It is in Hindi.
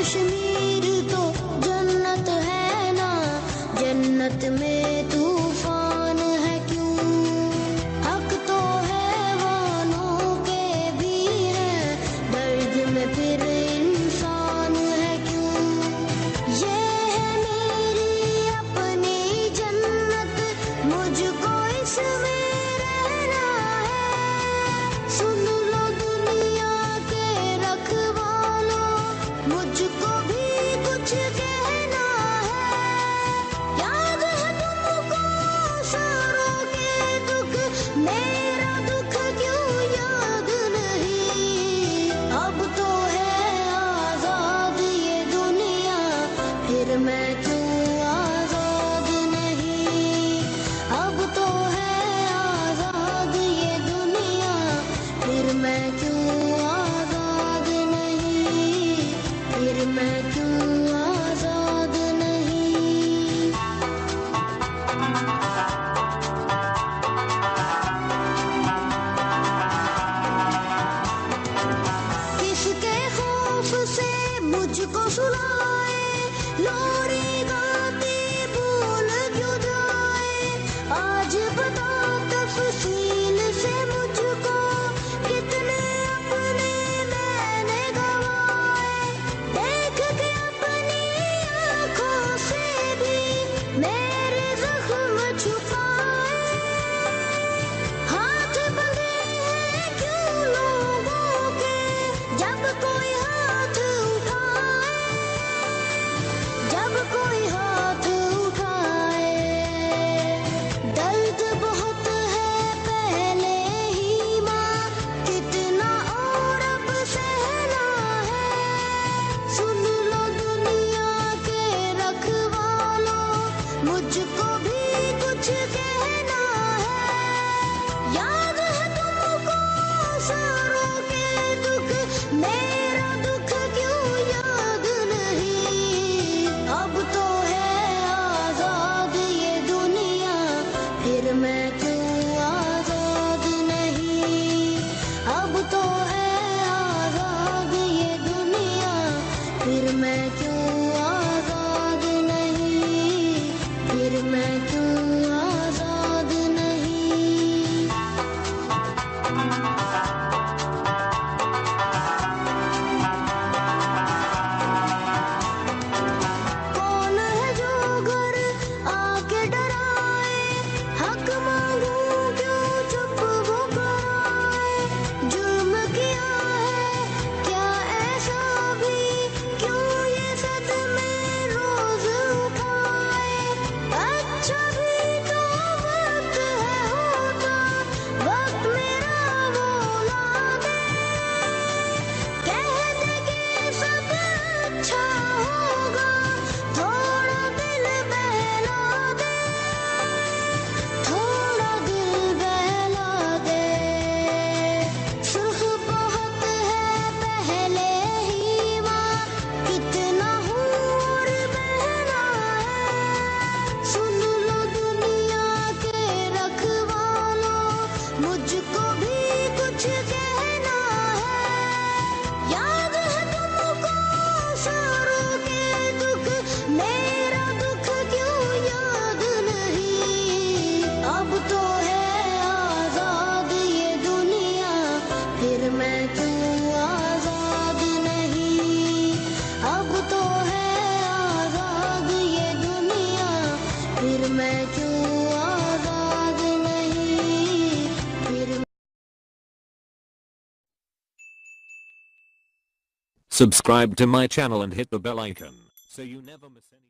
कश्मीर तो जन्नत है ना, जन्नत में तूफान है क्यों? हक तो हैवानों के भी है, दर्द में फिर इंसान है क्यों? ये है मेरी अपनी जन्नत, मुझको इसमें रहना है। सुन लो दुनिया के रखवालों, मुझको भी कुछ कहना है। याद है तुमको सारों के दुख, मेरा दुख क्यों याद नहीं? अब तो है आजाद ये दुनिया, फिर मैं क्यों आजाद नहीं? अब तो है आजाद ये दुनिया, फिर मैं क्यों आजाद नहीं? फिर मैं क्यों आजाद नहीं? किसके खौफ से मुझको सुलाए, लोरी गाती भूल क्यों जाए? आज बता तफसील से मुझको, कितने अपने मैंने गवाए। देख के अपनी आंखों से भी मेरे जख्म छुपाए। हाथ बंधे हैं क्यों लोगों के, जब कोई हाथ उठाए, जब कोई हाथ उठाए। दर्द बहुत है पहले ही माँ, कितना और अब सहना है। सुन लो दुनिया के रखवालों, मुझको भी कुछ कहना है। याद है तुमको सारों के दुख, मेरा दुख क्यों याद नहीं? अब तो है आजाद ये दुनिया, फिर मैं क्यों आजाद नहीं? अब तो है आजाद ये दुनिया, फिर मैं क्यों आजाद नहीं? फिर मैं क्यों आजाद नहीं? कौन है जो घर आके डराए, हक मांगू क्यों चुप वो कराए? जुर्म किया है क्या ऐसा भी, क्यों ये सदमे रोज उठाए? अच्छा भी तो वक्त है होता, वक्त मेरा वो ला दे। कह दे कि सब अच्छा होगा, थोड़ा दिल बहला दे, थोड़ा दिल बहला दे। सुर्ख बहुत है पहले ही माँ, कितना हूर बहना है। सुन लो दुनिया के रखवालों, मुझको भी कुछ कहना है। याद है तुमको सारों के दुख, मेरा दुख क्यों याद नहीं? अब तो है आजाद ये दुनिया, फिर मैं क्यों आजाद नहीं? अब तो है आजाद ये दुनिया, फिर मैं क्यों आजाद नहीं? फिर Subscribe to my channel and hit the bell icon so you never miss any